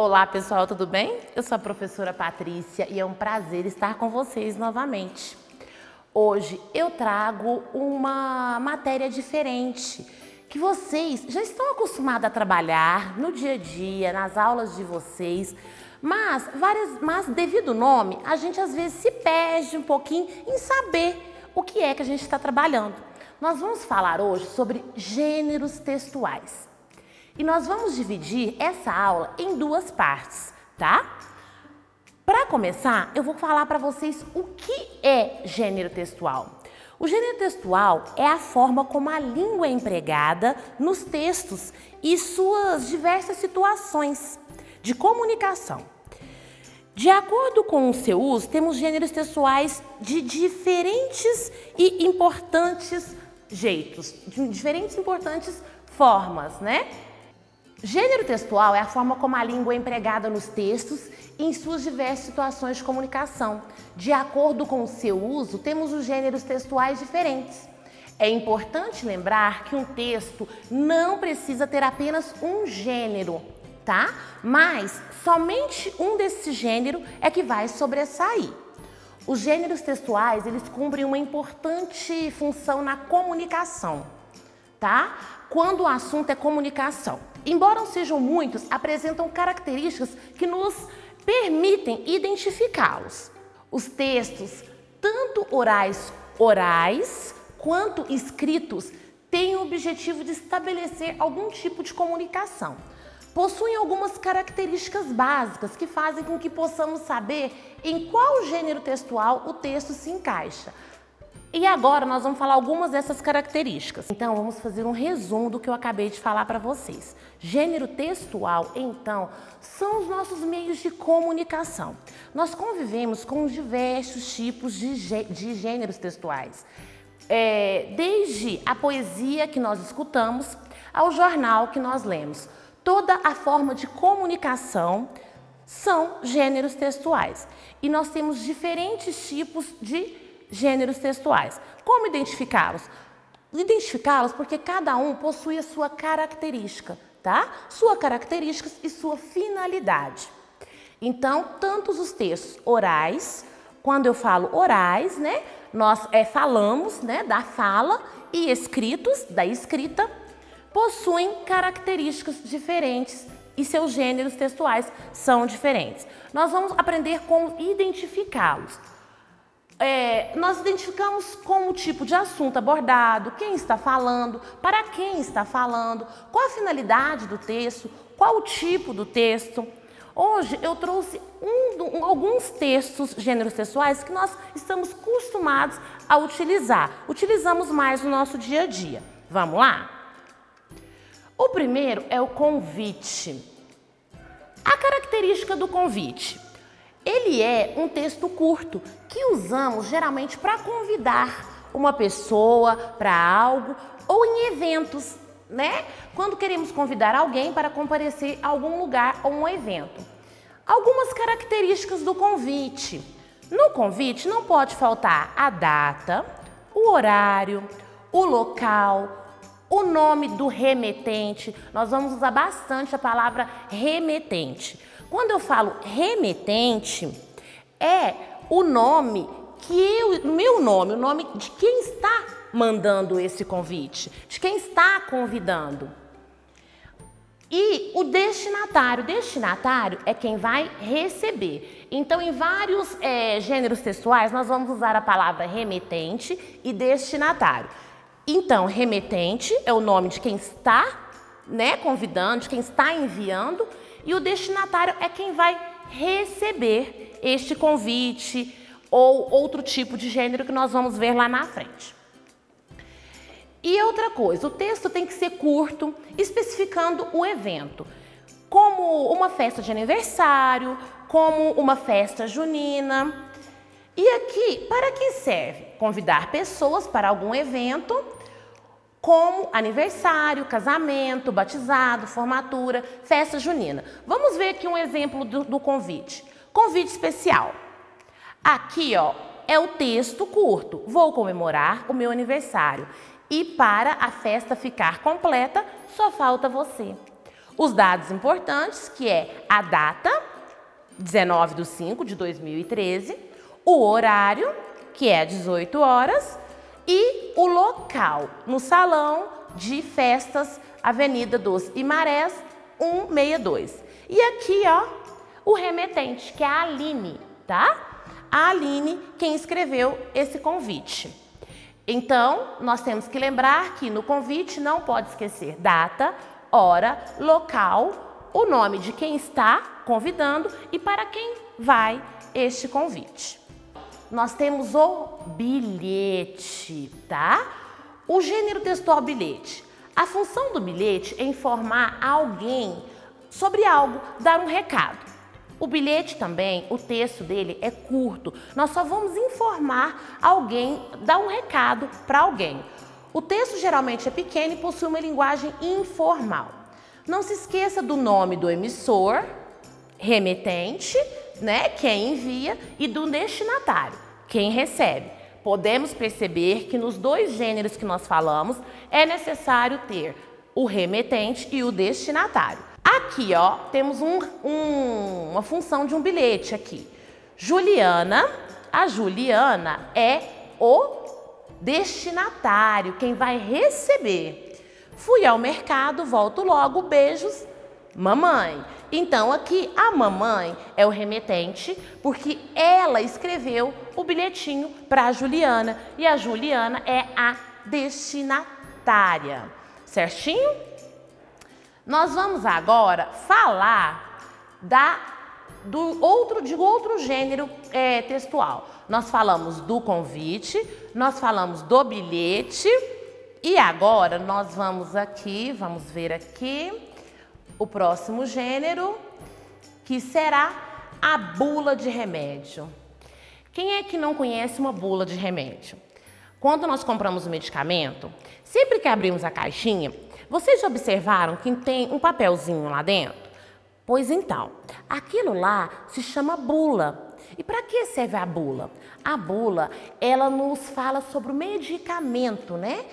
Olá pessoal, tudo bem? Eu sou a professora Patrícia e é um prazer estar com vocês novamente. Hoje eu trago uma matéria diferente que vocês já estão acostumados a trabalhar no dia a dia, nas aulas de vocês, mas devido ao nome, a gente às vezes se perde um pouquinho em saber o que é que a gente está trabalhando. Nós vamos falar hoje sobre gêneros textuais. E nós vamos dividir essa aula em duas partes, tá? Para começar, eu vou falar para vocês o que é gênero textual. O gênero textual é a forma como a língua é empregada nos textos e suas diversas situações de comunicação. De acordo com o seu uso, temos gêneros textuais de diferentes e importantes jeitos, de diferentes e importantes formas, né? Gênero textual é a forma como a língua é empregada nos textos e em suas diversas situações de comunicação. De acordo com o seu uso, temos os gêneros textuais diferentes. É importante lembrar que um texto não precisa ter apenas um gênero, tá? Mas somente um desse gênero é que vai sobressair. Os gêneros textuais, eles cumprem uma importante função na comunicação, tá? Quando o assunto é comunicação. Embora não sejam muitos, apresentam características que nos permitem identificá-los. Os textos, tanto orais quanto escritos, têm o objetivo de estabelecer algum tipo de comunicação. Possuem algumas características básicas que fazem com que possamos saber em qual gênero textual o texto se encaixa. E agora nós vamos falar algumas dessas características. Então vamos fazer um resumo do que eu acabei de falar para vocês. Gênero textual, então, são os nossos meios de comunicação. Nós convivemos com diversos tipos de gêneros textuais. Desde a poesia que nós escutamos ao jornal que nós lemos. Toda a forma de comunicação são gêneros textuais. E nós temos diferentes tipos de gêneros textuais. Como identificá-los? Identificá-los porque cada um possui a sua característica, tá? Sua característica e sua finalidade. Então, tantos os textos orais, quando eu falo orais, né? Nós falamos, né, da fala, e escritos, da escrita, possuem características diferentes e seus gêneros textuais são diferentes. Nós vamos aprender como identificá-los. Nós identificamos como o tipo de assunto abordado, quem está falando, para quem está falando, qual a finalidade do texto, qual o tipo do texto. Hoje eu trouxe alguns textos, gêneros textuais, que nós estamos acostumados a utilizar. Utilizamos mais no nosso dia a dia. Vamos lá? O primeiro é o convite. A característica do convite. Ele é um texto curto que usamos geralmente para convidar uma pessoa para algo ou em eventos, né? Quando queremos convidar alguém para comparecer a algum lugar ou um evento. Algumas características do convite. No convite não pode faltar a data, o horário, o local, o nome do remetente. Nós vamos usar bastante a palavra remetente. Quando eu falo remetente, é o nome meu nome, o nome de quem está mandando esse convite, de quem está convidando. E o destinatário, é quem vai receber. Então, em vários gêneros textuais, nós vamos usar a palavra remetente e destinatário. Então, remetente é o nome de quem está, né, convidando, de quem está enviando. E o destinatário é quem vai receber este convite ou outro tipo de gênero que nós vamos ver lá na frente. E outra coisa, o texto tem que ser curto, especificando o evento, como uma festa de aniversário, como uma festa junina. E aqui, para que serve? Convidar pessoas para algum evento, como aniversário, casamento, batizado, formatura, festa junina. Vamos ver aqui um exemplo do convite. Convite especial. Aqui, ó, é o texto curto. Vou comemorar o meu aniversário. E para a festa ficar completa, só falta você. Os dados importantes, que é a data, 19/5/2013, o horário, que é 18 horas, e o local, no Salão de Festas Avenida dos Imarés, 162. E aqui, ó, o remetente, que é a Aline, tá? A Aline, quem escreveu esse convite. Então, nós temos que lembrar que no convite não pode esquecer data, hora, local, o nome de quem está convidando e para quem vai este convite. Nós temos o bilhete, tá? O gênero textual bilhete. A função do bilhete é informar alguém sobre algo, dar um recado. O bilhete também, o texto dele é curto. Nós só vamos informar alguém, dar um recado para alguém. O texto geralmente é pequeno e possui uma linguagem informal. Não se esqueça do nome do emissor, remetente, né, quem envia, e do destinatário, quem recebe. Podemos perceber que nos dois gêneros que nós falamos é necessário ter o remetente e o destinatário. Aqui, ó, temos uma função de um bilhete aqui. Juliana, a Juliana é o destinatário, quem vai receber. Fui ao mercado, volto logo, beijos, mamãe. Então aqui a mamãe é o remetente, porque ela escreveu o bilhetinho para a Juliana e a Juliana é a destinatária, certinho? Nós vamos agora falar de outro gênero textual. Nós falamos do convite, nós falamos do bilhete e agora nós vamos ver aqui o próximo gênero, que será a bula de remédio. Quem é que não conhece uma bula de remédio? Quando nós compramos o medicamento, sempre que abrimos a caixinha, vocês já observaram que tem um papelzinho lá dentro? Pois então, aquilo lá se chama bula. E para que serve a bula? A bula, ela nos fala sobre o medicamento, né,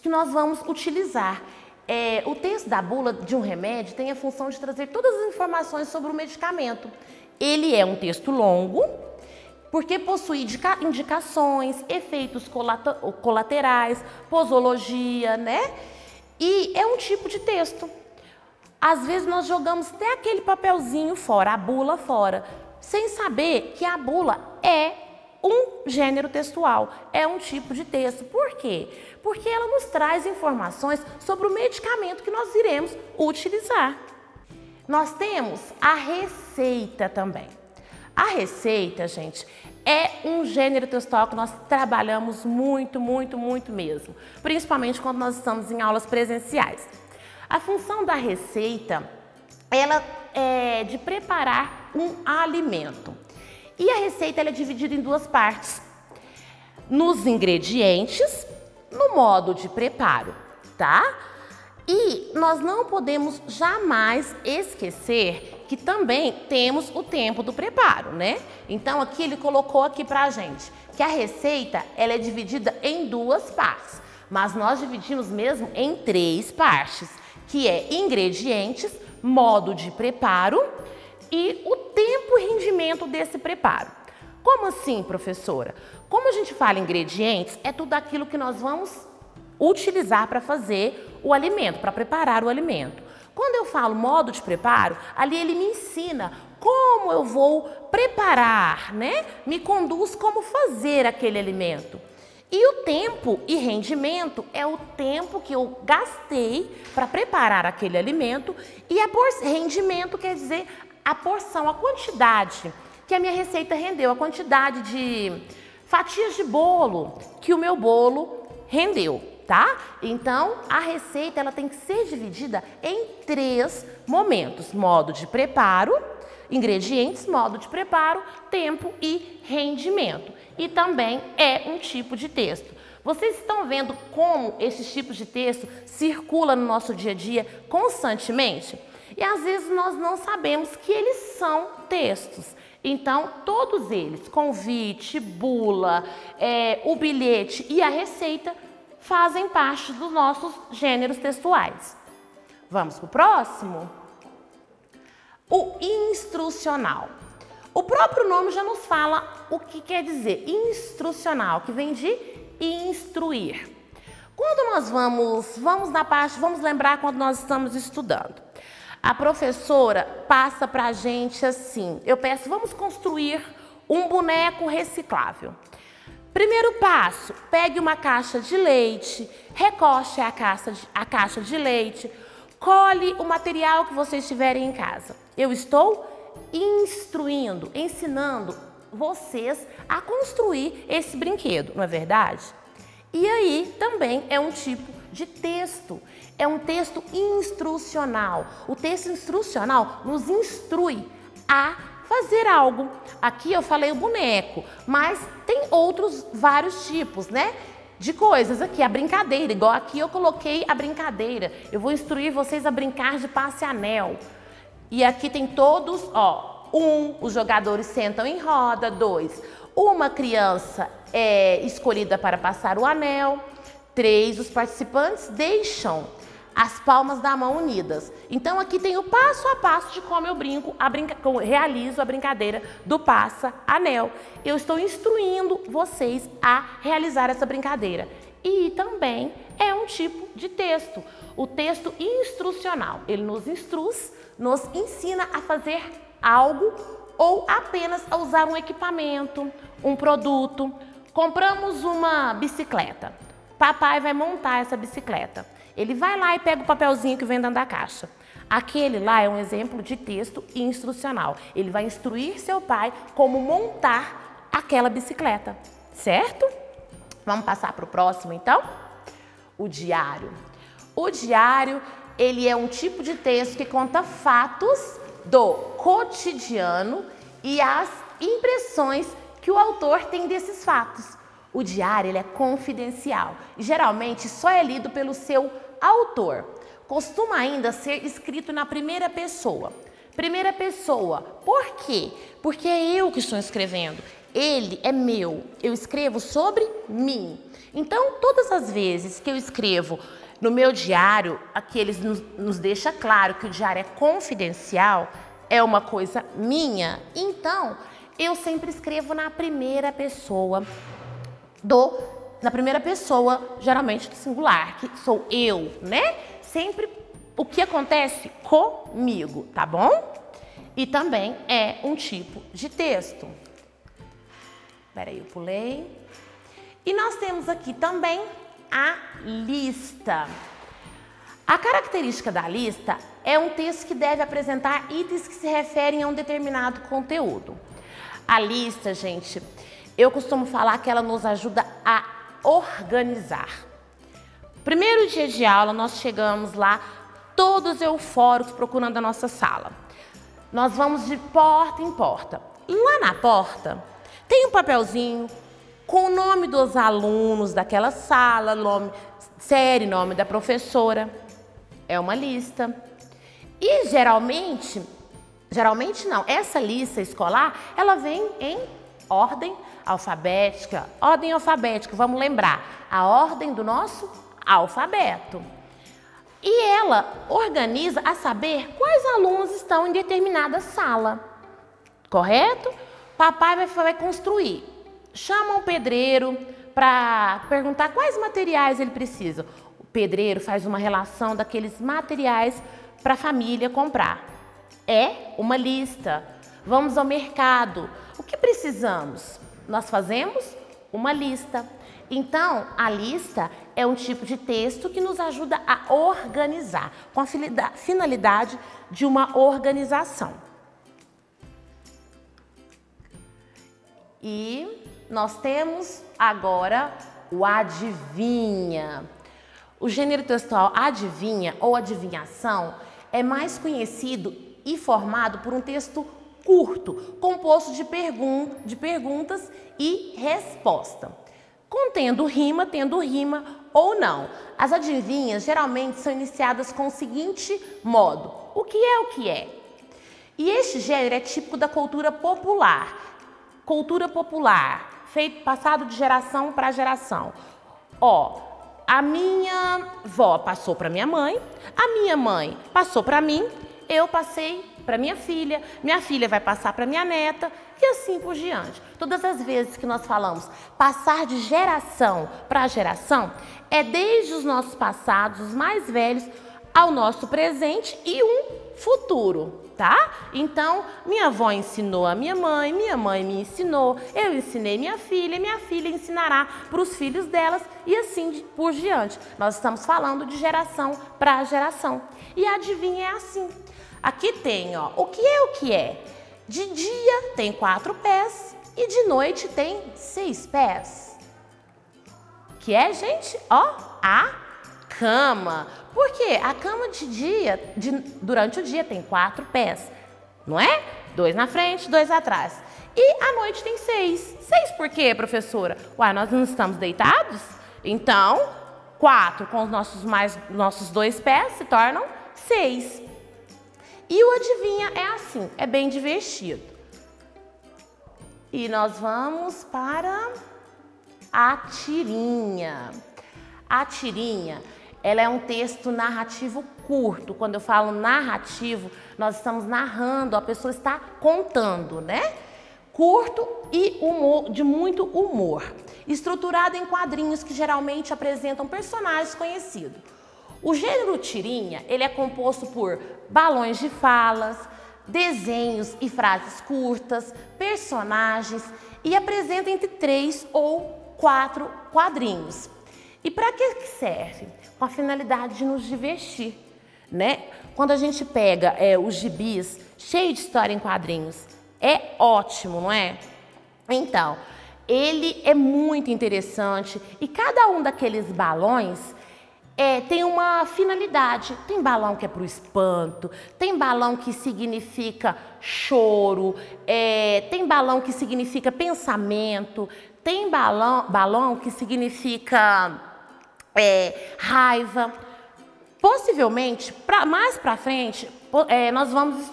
que nós vamos utilizar. O texto da bula de um remédio tem a função de trazer todas as informações sobre o medicamento. Ele é um texto longo, porque possui indicações, efeitos colaterais, posologia, né? E é um tipo de texto. Às vezes nós jogamos até aquele papelzinho fora, a bula fora, sem saber que a bula é um gênero textual, é um tipo de texto. Por quê? Porque ela nos traz informações sobre o medicamento que nós iremos utilizar. Nós temos a receita também. A receita, gente, é um gênero textual que nós trabalhamos muito, muito, muito mesmo, principalmente quando nós estamos em aulas presenciais. A função da receita, ela é de preparar um alimento. E a receita ela é dividida em duas partes: nos ingredientes, no modo de preparo, tá? E nós não podemos jamais esquecer que também temos o tempo do preparo, né? Então aqui ele colocou aqui pra gente que a receita ela é dividida em duas partes, mas nós dividimos mesmo em três partes, que é ingredientes, modo de preparo e o tempo e rendimento desse preparo. Como assim, professora? Como a gente fala ingredientes, é tudo aquilo que nós vamos utilizar para fazer o alimento, para preparar o alimento. Quando eu falo modo de preparo, ali ele me ensina como eu vou preparar, né? Me conduz como fazer aquele alimento. E o tempo e rendimento é o tempo que eu gastei para preparar aquele alimento e rendimento quer dizer a porção, a quantidade que a minha receita rendeu, a quantidade de fatias de bolo que o meu bolo rendeu, tá? Então, a receita ela tem que ser dividida em três momentos: modo de preparo, ingredientes, modo de preparo, tempo e rendimento. E também é um tipo de texto. Vocês estão vendo como esses tipos de texto circulam no nosso dia a dia constantemente? E às vezes nós não sabemos que eles são textos. Então, todos eles, convite, bula, o bilhete e a receita, fazem parte dos nossos gêneros textuais. Vamos para o próximo? O instrucional. O próprio nome já nos fala o que quer dizer instrucional, que vem de instruir. Quando nós vamos lembrar quando nós estamos estudando. A professora passa para a gente assim, eu peço, vamos construir um boneco reciclável. Primeiro passo, pegue uma caixa de leite, recoche a caixa de leite, colhe o material que vocês tiverem em casa. Eu estou instruindo, ensinando vocês a construir esse brinquedo, não é verdade? E aí também é um tipo de texto, é um texto instrucional. O texto instrucional nos instrui a fazer algo. Aqui eu falei o boneco, mas tem outros vários tipos, né? De coisas aqui, a brincadeira, igual aqui eu coloquei a brincadeira. Eu vou instruir vocês a brincar de passe-anel. E aqui tem todos, ó, 1, os jogadores sentam em roda, 2, uma criança é escolhida para passar o anel, 3, os participantes deixam as palmas da mão unidas. Então aqui tem o passo a passo de como eu realizo a brincadeira do passa-anel. Eu estou instruindo vocês a realizar essa brincadeira. E também é um tipo de texto, o texto instrucional. Ele nos instrui, nos ensina a fazer algo ou apenas a usar um equipamento, um produto. Compramos uma bicicleta. Papai vai montar essa bicicleta. Ele vai lá e pega o papelzinho que vem dentro da caixa. Aquele lá é um exemplo de texto instrucional. Ele vai instruir seu pai como montar aquela bicicleta, certo? Vamos passar para o próximo, então? O diário. O diário, ele é um tipo de texto que conta fatos do cotidiano e as impressões que o autor tem desses fatos. O diário, ele é confidencial e geralmente só é lido pelo seu autor. Costuma ainda ser escrito na primeira pessoa. Primeira pessoa, por quê? Porque é eu que estou escrevendo. Ele é meu, eu escrevo sobre mim. Então, todas as vezes que eu escrevo no meu diário, aqui eles nos deixa claro que o diário é confidencial, é uma coisa minha. Então, eu sempre escrevo na primeira pessoa geralmente do singular, que sou eu, né? Sempre o que acontece comigo, tá bom? E também é um tipo de texto. Peraí, eu pulei. E nós temos aqui também a lista. A característica da lista é um texto que deve apresentar itens que se referem a um determinado conteúdo. A lista, gente, eu costumo falar que ela nos ajuda a organizar. Primeiro dia de aula, nós chegamos lá, todos eufóricos, procurando a nossa sala. Nós vamos de porta em porta. Lá na porta, tem um papelzinho com o nome dos alunos daquela sala, nome, série, nome da professora. É uma lista. E geralmente não, essa lista escolar, ela vem em ordem alfabética. Ordem alfabética, vamos lembrar, a ordem do nosso alfabeto. E ela organiza a saber quais alunos estão em determinada sala, correto? Papai vai construir. Chama um pedreiro para perguntar quais materiais ele precisa. O pedreiro faz uma relação daqueles materiais para a família comprar. É uma lista. Vamos ao mercado. O que precisamos? Nós fazemos uma lista. Então, a lista é um tipo de texto que nos ajuda a organizar, com a finalidade de uma organização. E nós temos agora o adivinha. O gênero textual adivinha ou adivinhação é mais conhecido e formado por um texto curto, composto de perguntas e resposta, tendo rima ou não. As adivinhas geralmente são iniciadas com o seguinte modo: o que é o que é? E este gênero é típico da cultura popular. Passado de geração para geração. Ó, a minha avó passou para minha mãe passou para mim, eu passei para minha filha vai passar para minha neta e assim por diante. Todas as vezes que nós falamos passar de geração para geração, é desde os nossos passados, os mais velhos, ao nosso presente e um futuro, tá? Então, minha avó ensinou a minha mãe me ensinou, eu ensinei minha filha ensinará para os filhos delas e assim por diante. Nós estamos falando de geração para geração. E adivinha, é assim. Aqui tem, ó, o que é? De dia tem 4 pés e de noite tem 6 pés. Que é, gente? Ó, a cama. Por quê? A cama durante o dia tem 4 pés, não é? 2 na frente, 2 atrás. E à noite tem 6. 6 por quê, professora? Uai, nós não estamos deitados? Então, 4 com os nossos 2 pés se tornam 6. E o adivinha é assim, é bem divertido. E nós vamos para a tirinha. A tirinha, ela é um texto narrativo curto. Quando eu falo narrativo, nós estamos narrando, a pessoa está contando, né? Curto e de muito humor. Estruturado em quadrinhos que geralmente apresentam personagens conhecidos. O gênero tirinha, ele é composto por balões de falas, desenhos e frases curtas, personagens e apresenta entre 3 ou 4 quadrinhos. E para que serve? Com a finalidade de nos divertir, né? Quando a gente pega os gibis cheios de história em quadrinhos, é ótimo, não é? Então, ele é muito interessante e cada um daqueles balões tem uma finalidade. Tem balão que é para o espanto, tem balão que significa choro, tem balão que significa pensamento, tem balão que significa raiva. Possivelmente, mais para frente, nós vamos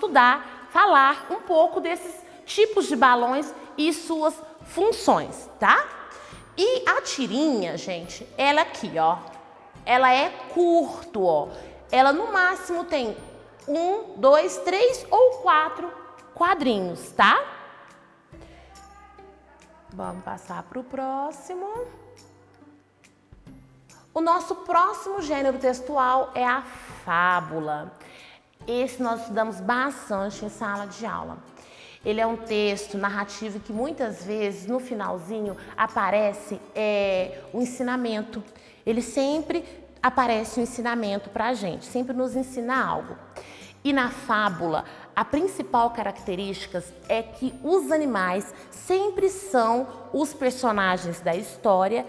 falar um pouco desses tipos de balões e suas funções, tá? E a tirinha, gente, ela aqui, ó, ela é curto, ó. Ela no máximo tem 1, 2, 3 ou 4 quadrinhos, tá? Vamos passar para o próximo. O nosso próximo gênero textual é a fábula. Esse nós estudamos bastante em sala de aula. Ele é um texto narrativo que muitas vezes no finalzinho aparece o ensinamento. Ele sempre aparece um ensinamento para a gente, sempre nos ensina algo. E na fábula, a principal característica é que os animais sempre são os personagens da história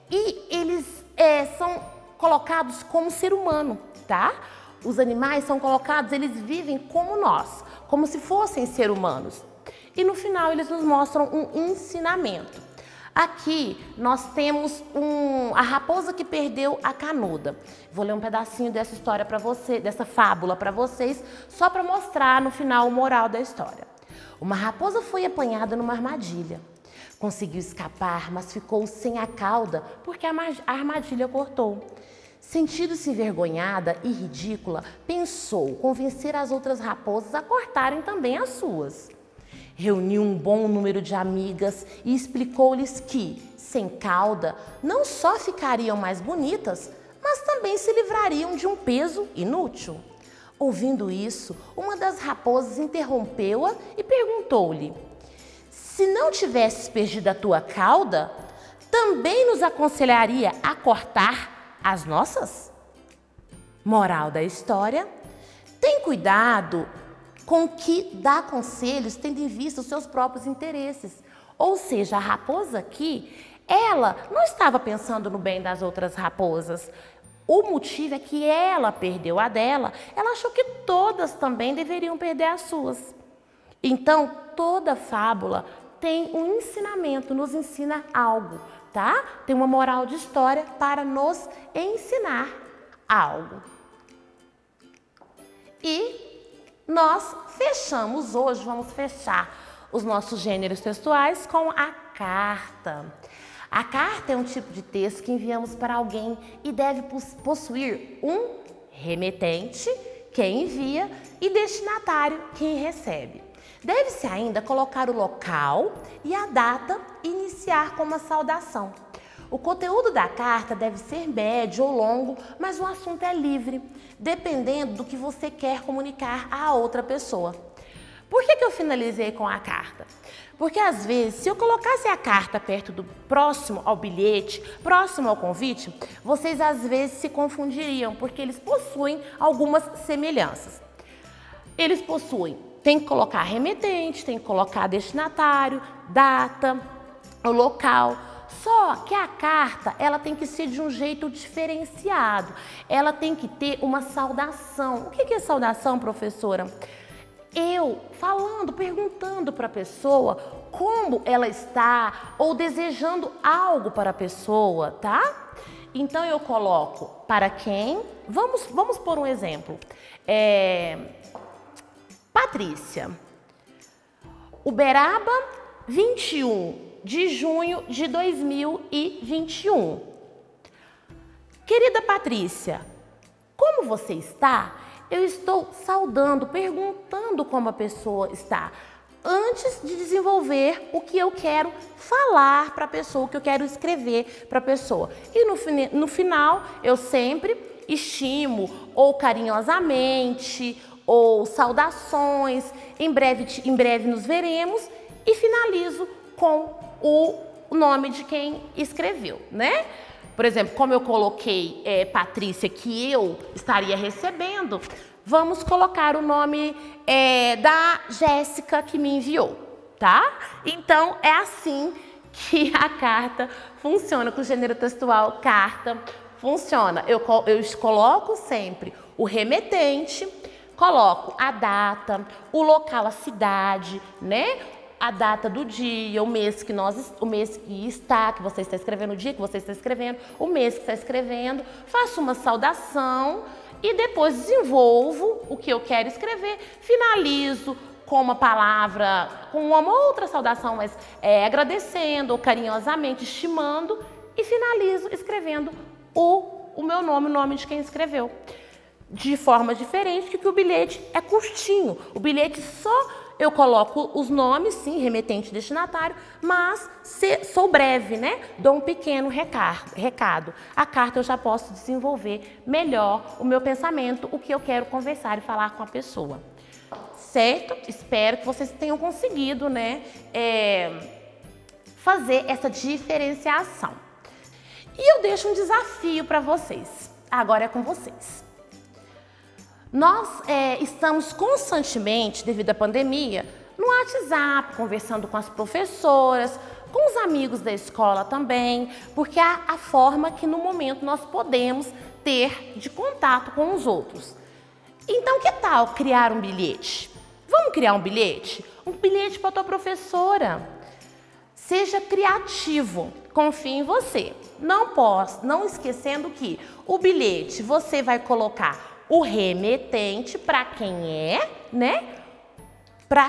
e eles são colocados como ser humano, tá? Os animais são colocados, eles vivem como nós, como se fossem seres humanos. E no final eles nos mostram um ensinamento. Aqui nós temos a raposa que perdeu a canuda. Vou ler um pedacinho dessa história para você, dessa fábula para vocês, só para mostrar no final o moral da história. Uma raposa foi apanhada numa armadilha. Conseguiu escapar, mas ficou sem a cauda porque a armadilha cortou. Sentindo-se envergonhada e ridícula, pensou convencer as outras raposas a cortarem também as suas. Reuniu um bom número de amigas e explicou-lhes que, sem cauda, não só ficariam mais bonitas, mas também se livrariam de um peso inútil. Ouvindo isso, uma das raposas interrompeu-a e perguntou-lhe: se não tivesses perdido a tua cauda, também nos aconselharia a cortar as nossas? Moral da história: tem cuidado com que dá conselhos tendo em vista os seus próprios interesses. Ou seja, a raposa aqui, ela não estava pensando no bem das outras raposas. O motivo é que ela perdeu a dela, ela achou que todas também deveriam perder as suas. Então, toda fábula tem um ensinamento, nos ensina algo, tá? Tem uma moral de história para nos ensinar algo. E nós fechamos hoje, vamos fechar os nossos gêneros textuais com a carta. A carta é um tipo de texto que enviamos para alguém e deve possuir um remetente, quem envia, e destinatário, quem recebe. Deve-se ainda colocar o local e a data e iniciar com uma saudação. O conteúdo da carta deve ser médio ou longo, mas o assunto é livre, dependendo do que você quer comunicar à outra pessoa. Por que eu finalizei com a carta? Porque às vezes, se eu colocasse a carta perto do próximo ao bilhete, próximo ao convite, vocês às vezes se confundiriam, porque eles possuem algumas semelhanças. Eles possuem, tem que colocar remetente, tem que colocar destinatário, data, o local. Só que a carta, ela tem que ser de um jeito diferenciado. Ela tem que ter uma saudação. O que é saudação, professora? Eu falando, perguntando para a pessoa como ela está ou desejando algo para a pessoa, tá? Então eu coloco para quem? Vamos por um exemplo. Patrícia, Uberaba, 21 de junho de 2021. Querida Patrícia, como você está? Eu estou saudando, perguntando como a pessoa está, antes de desenvolver o que eu quero falar para a pessoa, o que eu quero escrever para a pessoa. E no final, eu sempre estimo, ou carinhosamente, ou saudações, em breve nos veremos, e finalizo com o nome de quem escreveu, né? Por exemplo, como eu coloquei Patrícia, que eu estaria recebendo, vamos colocar o nome da Jéssica que me enviou, tá? Então, é assim que a carta funciona, com o gênero textual carta funciona. Eu coloco sempre o remetente, coloco a data, o local, a cidade, né? A data do dia, o mês que você está escrevendo, o dia que você está escrevendo, o mês que está escrevendo, faço uma saudação e depois desenvolvo o que eu quero escrever, finalizo com uma palavra, com uma outra saudação, mas agradecendo ou carinhosamente, estimando, e finalizo escrevendo o meu nome, o nome de quem escreveu. De forma diferente, que o bilhete é curtinho. O bilhete só eu coloco os nomes, sim, remetente e destinatário, mas sou breve, né? Dou um pequeno recado. A carta eu já posso desenvolver melhor o meu pensamento, o que eu quero conversar e falar com a pessoa. Certo? Espero que vocês tenham conseguido, né, fazer essa diferenciação. E eu deixo um desafio para vocês. Agora é com vocês. Nós estamos constantemente, devido à pandemia, no WhatsApp, conversando com as professoras, com os amigos da escola também, porque é a forma que no momento nós podemos ter de contato com os outros. Então, que tal criar um bilhete? Vamos criar um bilhete? Um bilhete para a tua professora. Seja criativo, confie em você. Não esquecendo que o bilhete você vai colocar o remetente para quem né? Para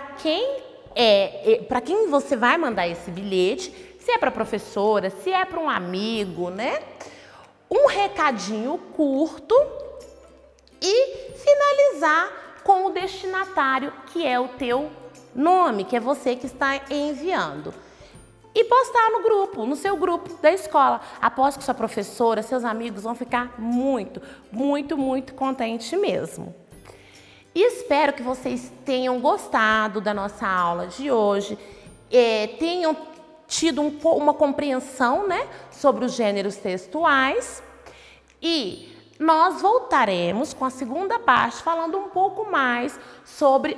quem você vai mandar esse bilhete, se é para a professora, se é para um amigo, né? Um recadinho curto e finalizar com o destinatário, que é o teu nome, que é você que está enviando. E postar no grupo, no seu grupo da escola. Aposto que sua professora, seus amigos vão ficar muito, muito, muito contentes mesmo. E espero que vocês tenham gostado da nossa aula de hoje, tenham tido uma compreensão, né, sobre os gêneros textuais. E nós voltaremos com a segunda parte falando um pouco mais sobre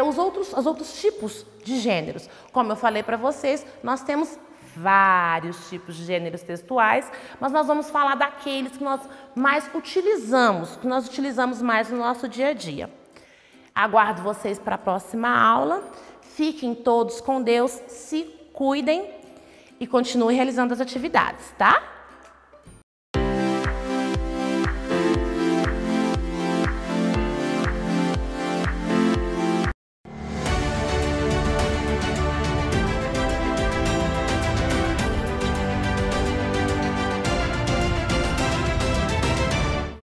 os outros tipos de gêneros. Como eu falei para vocês, nós temos vários tipos de gêneros textuais, mas nós vamos falar daqueles que nós mais utilizamos, que nós utilizamos mais no nosso dia a dia. Aguardo vocês para a próxima aula. Fiquem todos com Deus, se cuidem e continuem realizando as atividades, tá?